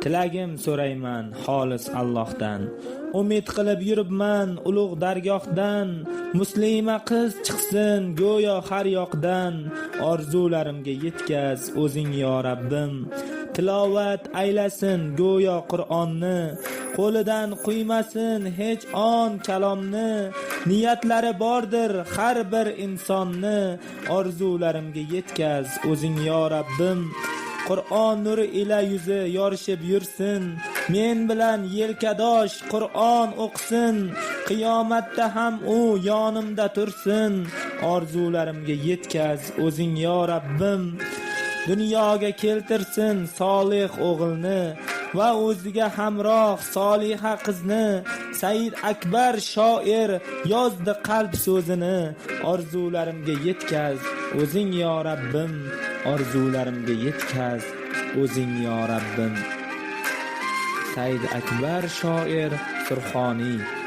Tilagim so'rayman xolis Allohdan, umid qilib yuribman ulug' dargohdan. Muslima qiz chiqsin go'yo har yoqdan, orzularimga yetkaz o'zing yo Rabbim. Tilovat aylasin go'yo Qur'onni, qo'lidan quymasin hech on kalomni. Niyatlari bordir har bir insonni, orzularimga yetkaz o'zing yo Rabbim. Qur'on nuri ila yuzi yorishib yursin, men bilan yelkadosh Qur'on o'qisin. Qiyomatda ham u yonimda tursin, orzularimga yetkaz o'zing yo Rabbim. Dunyoga keltirsin solih o'g'ilni va o'ziga hamroh soliha qizni. Said Akbar shoir yozdi qalb so'zini, orzularimga yetkaz o'zing yo Rabbim. Orzularimga yetkaz o'zing yo Rabbim. Said Akbar shoir Surxoniy.